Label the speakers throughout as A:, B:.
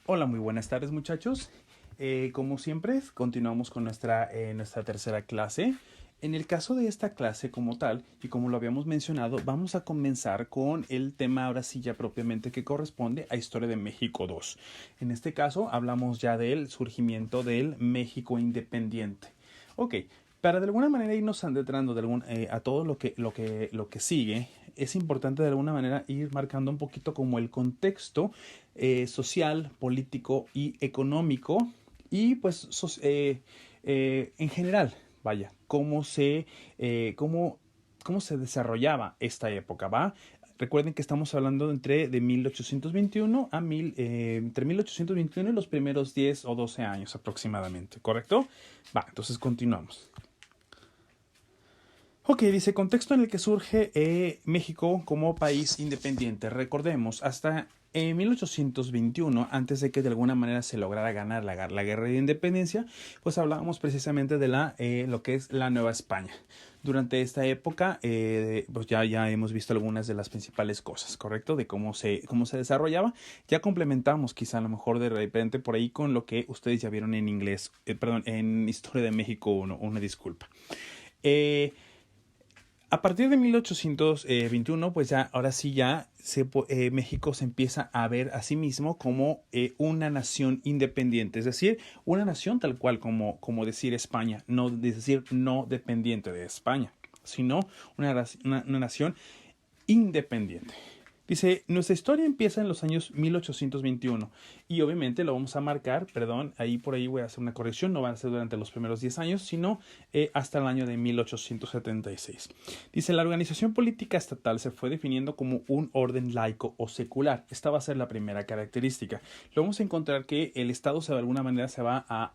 A: Hola, muy buenas tardes muchachos. Como siempre, continuamos con nuestra tercera clase. En el caso de esta clase como tal, y como lo habíamos mencionado, vamos a comenzar con el tema ahora sí ya propiamente que corresponde a Historia de México 2. En este caso hablamos ya del surgimiento del México independiente. Ok, para de alguna manera irnos adentrando a todo lo que sigue, es importante de alguna manera ir marcando un poquito como el contexto social, político y económico y pues en general, vaya, cómo se desarrollaba esta época, ¿va? Recuerden que estamos hablando de 1821 entre 1821 y los primeros 10 o 12 años aproximadamente, ¿correcto? Va, entonces continuamos. Ok, dice contexto en el que surge México como país independiente. Recordemos, hasta 1821, antes de que de alguna manera se lograra ganar la guerra de independencia, pues hablábamos precisamente de lo que es la Nueva España. Durante esta época, pues ya hemos visto algunas de las principales cosas, ¿correcto? De cómo se desarrollaba. Ya complementamos quizá a lo mejor de repente por ahí con lo que ustedes ya vieron en inglés, perdón, en Historia de México 1, una disculpa. Eh, a partir de 1821, pues ya, ahora sí ya México se empieza a ver a sí mismo como una nación independiente, es decir, una nación tal cual como decir España, no es decir, no dependiente de España, sino una nación independiente. Dice, nuestra historia empieza en los años 1821 y obviamente lo vamos a marcar, perdón, ahí por ahí voy a hacer una corrección, no van a ser durante los primeros 10 años, sino hasta el año de 1876. Dice, la organización política estatal se fue definiendo como un orden laico o secular. Esta va a ser la primera característica. Lo vamos a encontrar que el Estado de alguna manera se va a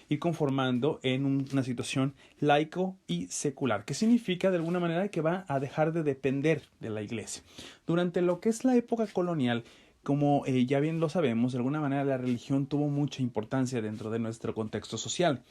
A: ir conformando en una situación laico y secular, que significa de alguna manera que va a dejar de depender de la iglesia. Durante lo que es la época colonial, como ya bien lo sabemos, de alguna manera la religión tuvo mucha importancia dentro de nuestro contexto social.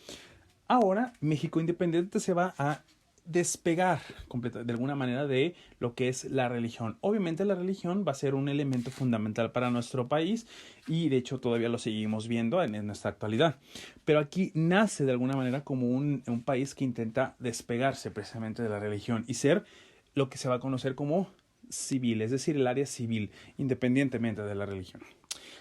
A: Ahora, México Independiente se va a despegar de alguna manera de lo que es la religión. Obviamente la religión va a ser un elemento fundamental para nuestro país y de hecho todavía lo seguimos viendo en nuestra actualidad. Pero aquí nace de alguna manera como un país que intenta despegarse precisamente de la religión y ser lo que se va a conocer como civil, es decir, el área civil, independientemente de la religión.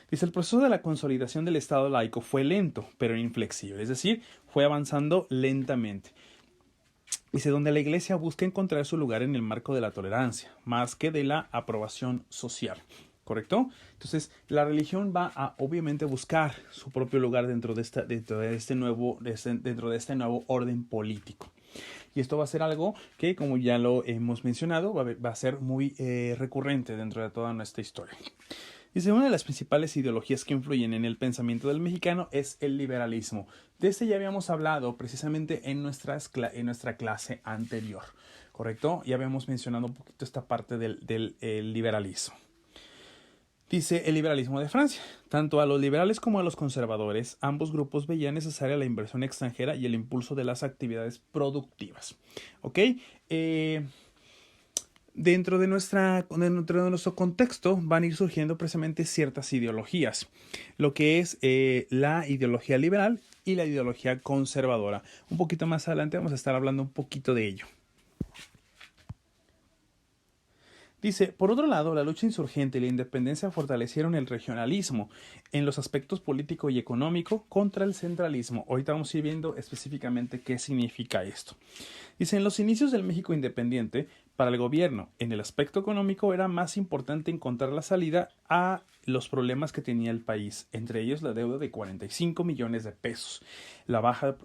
A: Dice, el proceso de la consolidación del Estado laico fue lento, pero inflexible, es decir, fue avanzando lentamente. Dice, donde la iglesia busca encontrar su lugar en el marco de la tolerancia, más que de la aprobación social. ¿Correcto? Entonces, la religión va a obviamente buscar su propio lugar dentro de este nuevo orden político. Y esto va a ser algo que, como ya lo hemos mencionado, va a ser muy recurrente dentro de toda nuestra historia. Dice, una de las principales ideologías que influyen en el pensamiento del mexicano es el liberalismo. De este ya habíamos hablado precisamente en nuestra clase anterior, ¿correcto? Ya habíamos mencionado un poquito esta parte del liberalismo. Dice el liberalismo de Francia. Tanto a los liberales como a los conservadores, ambos grupos veían necesaria la inversión extranjera y el impulso de las actividades productivas. ¿Ok? Dentro de nuestro contexto van a ir surgiendo precisamente ciertas ideologías, lo que es la ideología liberal y la ideología conservadora. Un poquito más adelante vamos a estar hablando un poquito de ello. Dice, por otro lado, la lucha insurgente y la independencia fortalecieron el regionalismo en los aspectos político y económico contra el centralismo. Ahorita vamos a ir viendo específicamente qué significa esto. Dice, en los inicios del México independiente, para el gobierno, en el aspecto económico era más importante encontrar la salida a los problemas que tenía el país, entre ellos la deuda de 45 millones de pesos, la baja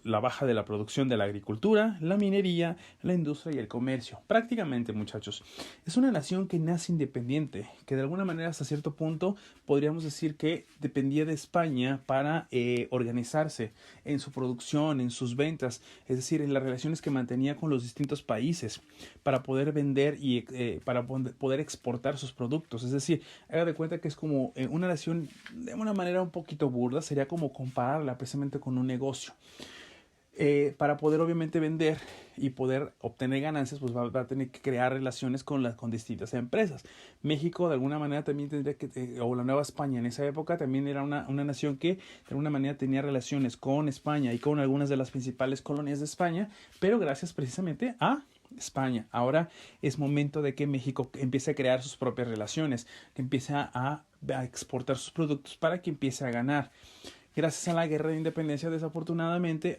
A: de la producción de la agricultura, la minería, la industria y el comercio. Prácticamente, muchachos, es una nación que nace independiente, que de alguna manera hasta cierto punto podríamos decir que dependía de España para organizarse en su producción, en sus ventas, es decir, en las relaciones que mantenía con los distintos países para poder vender y para poder exportar sus productos. Es decir, haga de cuenta que es como una nación de una manera un poquito burda, sería como compararla precisamente con un negocio. Para poder obviamente vender y poder obtener ganancias, pues va a tener que crear relaciones con distintas empresas. México de alguna manera también tendría que, o la Nueva España en esa época también era una nación que de alguna manera tenía relaciones con España y con algunas de las principales colonias de España, pero gracias precisamente a España. Ahora es momento de que México empiece a crear sus propias relaciones, que empiece a exportar sus productos para que empiece a ganar. Gracias a la guerra de independencia, desafortunadamente,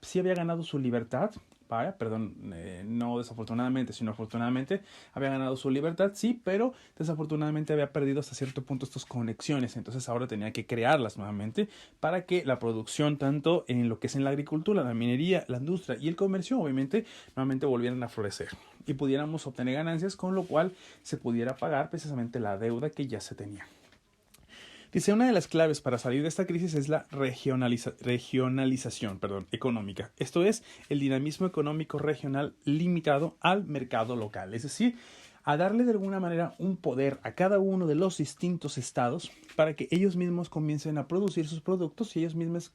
A: sí había ganado su libertad. Vaya, perdón, no desafortunadamente, sino afortunadamente, había ganado su libertad, sí, pero desafortunadamente había perdido hasta cierto punto estas conexiones. Entonces ahora tenía que crearlas nuevamente para que la producción, tanto en lo que es en la agricultura, la minería, la industria y el comercio, obviamente, nuevamente volvieran a florecer y pudiéramos obtener ganancias, con lo cual se pudiera pagar precisamente la deuda que ya se tenía. Dice, una de las claves para salir de esta crisis es la regionalización económica. Esto es, el dinamismo económico regional limitado al mercado local. Es decir, a darle de alguna manera un poder a cada uno de los distintos estados para que ellos mismos comiencen a producir sus productos y ellos mismos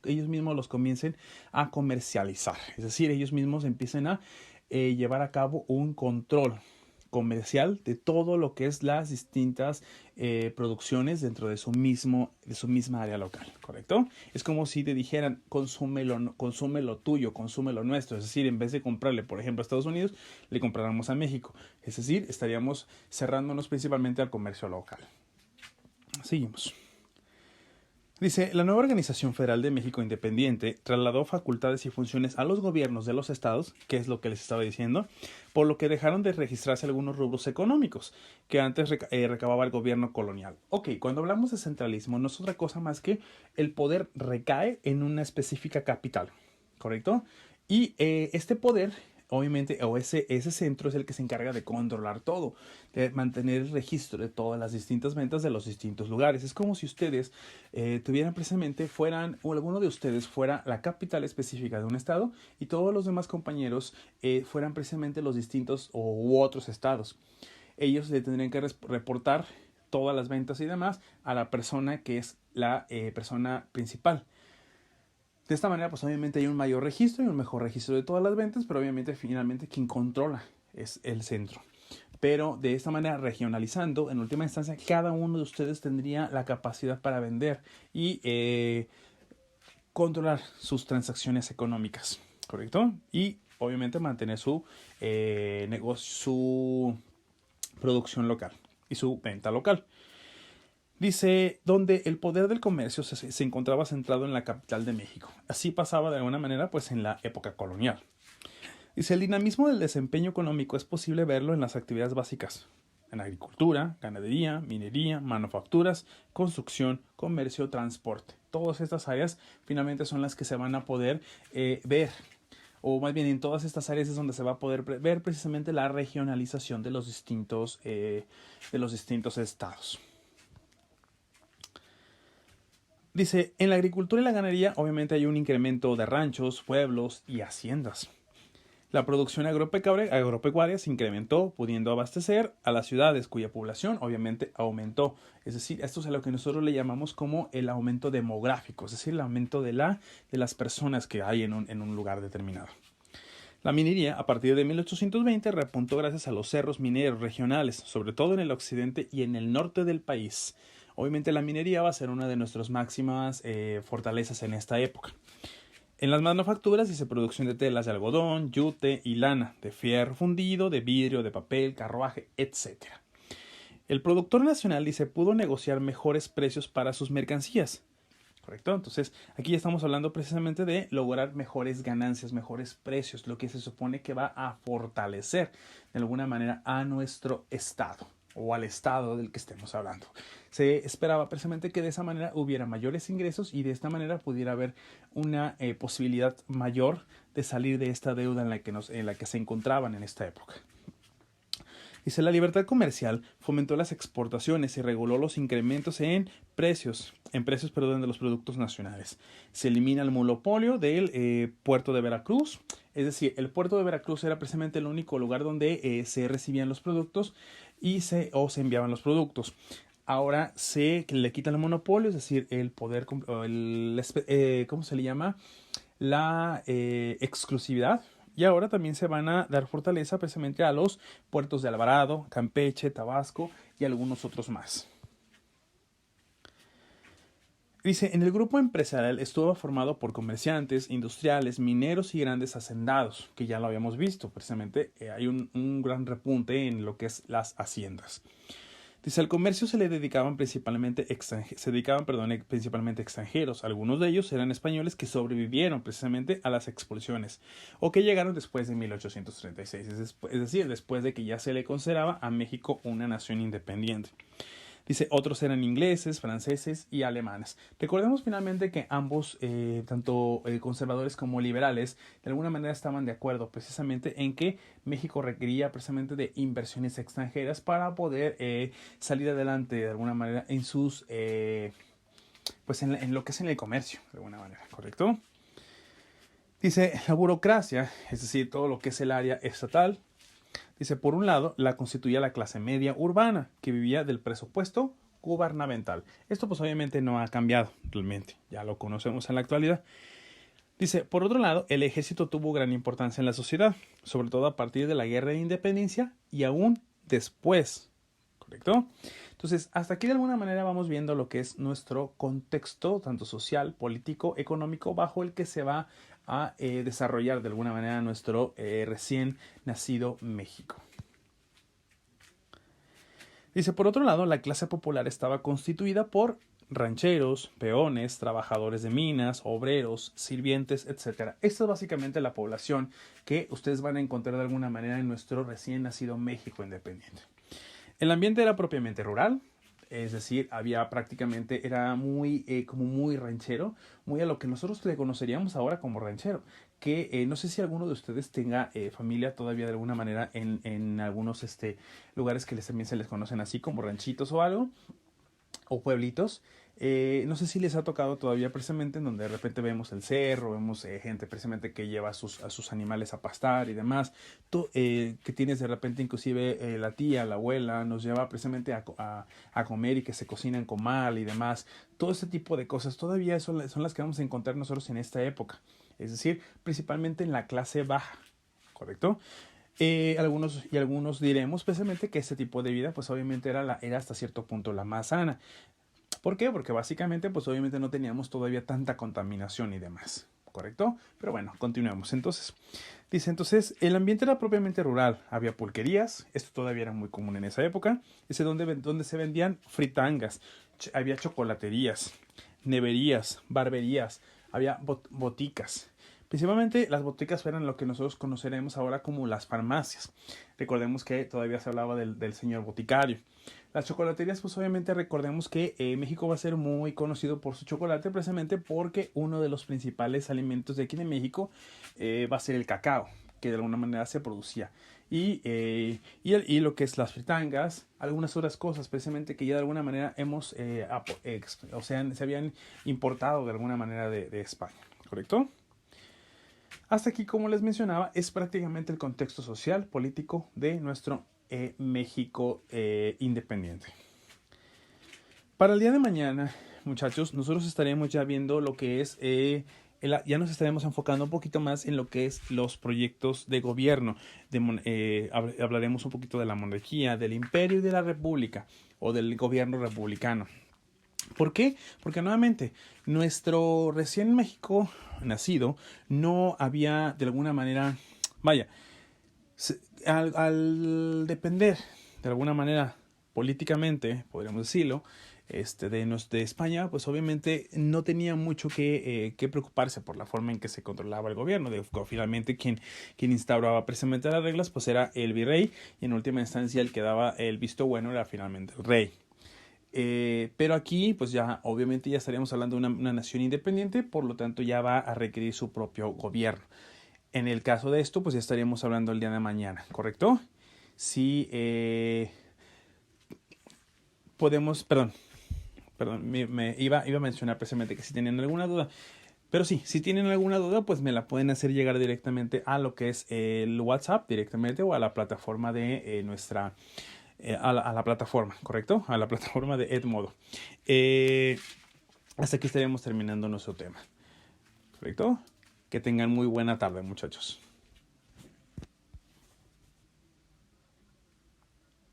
A: los comiencen a comercializar. Es decir, ellos mismos empiecen a llevar a cabo un control comercial de todo lo que es las distintas producciones dentro de su misma área local, ¿correcto? Es como si te dijeran, consume lo tuyo, consume lo nuestro. Es decir, en vez de comprarle, por ejemplo, a Estados Unidos, le compráramos a México. Es decir, estaríamos cerrándonos principalmente al comercio local. Seguimos. Dice, la nueva Organización Federal de México Independiente trasladó facultades y funciones a los gobiernos de los estados, que es lo que les estaba diciendo, por lo que dejaron de registrarse algunos rubros económicos que antes recababa el gobierno colonial. Ok, cuando hablamos de centralismo no es otra cosa más que el poder recae en una específica capital, ¿correcto? Y este poder, obviamente, o ese centro es el que se encarga de controlar todo, de mantener el registro de todas las distintas ventas de los distintos lugares. Es como si ustedes tuvieran precisamente, o alguno de ustedes fuera la capital específica de un estado y todos los demás compañeros fueran precisamente los distintos u otros estados. Ellos le tendrían que reportar todas las ventas y demás a la persona que es la persona principal. De esta manera, pues obviamente hay un mayor registro y un mejor registro de todas las ventas, pero obviamente finalmente quien controla es el centro. Pero de esta manera, regionalizando, en última instancia, cada uno de ustedes tendría la capacidad para vender y controlar sus transacciones económicas, ¿correcto? Y obviamente mantener su negocio, su producción local y su venta local. Dice, donde el poder del comercio se encontraba centrado en la capital de México. Así pasaba de alguna manera pues en la época colonial. Dice, el dinamismo del desempeño económico es posible verlo en las actividades básicas. En agricultura, ganadería, minería, manufacturas, construcción, comercio, transporte. Todas estas áreas finalmente son las que se van a poder ver. O más bien en todas estas áreas es donde se va a poder ver precisamente la regionalización de los distintos estados. Dice, en la agricultura y la ganadería obviamente hay un incremento de ranchos, pueblos y haciendas. La producción agropecuaria se incrementó, pudiendo abastecer a las ciudades cuya población obviamente aumentó. Es decir, esto es a lo que nosotros le llamamos como el aumento demográfico, es decir, el aumento de las personas que hay en un lugar determinado. La minería, a partir de 1820, repuntó gracias a los cerros mineros regionales, sobre todo en el occidente y en el norte del país. Obviamente la minería va a ser una de nuestras máximas fortalezas en esta época. En las manufacturas dice producción de telas de algodón, yute y lana, de fierro fundido, de vidrio, de papel, carruaje, etc. El productor nacional dice pudo negociar mejores precios para sus mercancías. ¿Correcto? Entonces, aquí ya estamos hablando precisamente de lograr mejores ganancias, mejores precios, lo que se supone que va a fortalecer de alguna manera a nuestro estado o al estado del que estemos hablando. Se esperaba precisamente que de esa manera hubiera mayores ingresos y de esta manera pudiera haber una posibilidad mayor de salir de esta deuda en la que se encontraban en esta época. Dice, la libertad comercial fomentó las exportaciones y reguló los incrementos en precios de los productos nacionales. Se elimina el monopolio del puerto de Veracruz. Es decir, el puerto de Veracruz era precisamente el único lugar donde se recibían los productos o se enviaban los productos. Ahora se le quita el monopolio, es decir, el poder, ¿cómo se le llama? la exclusividad. Y ahora también se van a dar fortaleza precisamente a los puertos de Alvarado, Campeche, Tabasco y algunos otros más. Dice, en el grupo empresarial estuvo formado por comerciantes, industriales, mineros y grandes hacendados, que ya lo habíamos visto, precisamente hay un gran repunte en lo que es las haciendas. Dice, al comercio se dedicaban principalmente extranjeros. Algunos de ellos eran españoles que sobrevivieron precisamente a las expulsiones o que llegaron después de 1836, es decir, después de que ya se le consideraba a México una nación independiente. Dice, otros eran ingleses, franceses y alemanes. Recordemos finalmente que ambos, tanto conservadores como liberales, de alguna manera estaban de acuerdo precisamente en que México requería precisamente de inversiones extranjeras para poder salir adelante de alguna manera en sus, pues en lo que es en el comercio, de alguna manera, ¿correcto? Dice, la burocracia, es decir, todo lo que es el área estatal. Dice, por un lado, la constituía la clase media urbana, que vivía del presupuesto gubernamental. Esto pues obviamente no ha cambiado realmente, ya lo conocemos en la actualidad. Dice, por otro lado, el ejército tuvo gran importancia en la sociedad, sobre todo a partir de la Guerra de Independencia y aún después, ¿correcto? Entonces, hasta aquí de alguna manera vamos viendo lo que es nuestro contexto, tanto social, político, económico, bajo el que se va a desarrollar de alguna manera nuestro recién nacido México. Dice, por otro lado, la clase popular estaba constituida por rancheros, peones, trabajadores de minas, obreros, sirvientes, etc. Esta es básicamente la población que ustedes van a encontrar de alguna manera en nuestro recién nacido México independiente. El ambiente era propiamente rural, es decir, había prácticamente, era muy, como muy ranchero, muy a lo que nosotros le conoceríamos ahora como ranchero, que no sé si alguno de ustedes tenga familia todavía de alguna manera en algunos lugares que también se les conocen así como ranchitos o algo, o pueblitos. No sé si les ha tocado todavía precisamente en donde de repente vemos el cerro, vemos gente precisamente que lleva a sus animales a pastar y demás, que tienes de repente inclusive la tía, la abuela nos lleva precisamente a comer y que se cocinan con mal y demás. Todo ese tipo de cosas todavía son las que vamos a encontrar nosotros en esta época, es decir, principalmente en la clase baja, ¿correcto? Algunos diremos precisamente que este tipo de vida pues obviamente era hasta cierto punto la más sana. ¿Por qué? Porque básicamente pues obviamente no teníamos todavía tanta contaminación y demás, ¿correcto? Pero bueno, continuemos. Entonces, el ambiente era propiamente rural, había pulquerías, esto todavía era muy común en esa época, donde se vendían fritangas, había chocolaterías, neverías, barberías, había boticas. Principalmente las boticas eran lo que nosotros conoceremos ahora como las farmacias. Recordemos que todavía se hablaba del señor boticario. Las chocolaterías, pues obviamente recordemos que México va a ser muy conocido por su chocolate precisamente porque uno de los principales alimentos de aquí de México va a ser el cacao, que de alguna manera se producía. Y lo que es las fritangas, algunas otras cosas precisamente que ya de alguna manera se habían importado de alguna manera de España, ¿correcto? Hasta aquí, como les mencionaba, es prácticamente el contexto social, político de nuestro México independiente. Para el día de mañana, muchachos, nosotros estaremos ya viendo lo que es, ya nos estaremos enfocando un poquito más en lo que es los proyectos de gobierno. Hablaremos un poquito de la monarquía, del imperio y de la república o del gobierno republicano. ¿Por qué? Porque nuevamente nuestro recién México nacido no había de alguna manera, al depender de alguna manera políticamente, podríamos decirlo, de España, pues obviamente no tenía mucho que preocuparse por la forma en que se controlaba el gobierno. Finalmente quien instauraba precisamente las reglas pues era el virrey y en última instancia el que daba el visto bueno era finalmente el rey. Pero aquí pues ya obviamente ya estaríamos hablando de una nación independiente, por lo tanto ya va a requerir su propio gobierno. En el caso de esto pues ya estaríamos hablando el día de mañana, ¿correcto? Si podemos, perdón, me iba a mencionar precisamente que si tienen alguna duda, pero sí, si tienen alguna duda pues me la pueden hacer llegar directamente a lo que es el WhatsApp directamente o a la plataforma de nuestra... a la plataforma, ¿correcto? A la plataforma de Edmodo. Hasta aquí estaremos terminando nuestro tema, ¿correcto? Que tengan muy buena tarde, muchachos.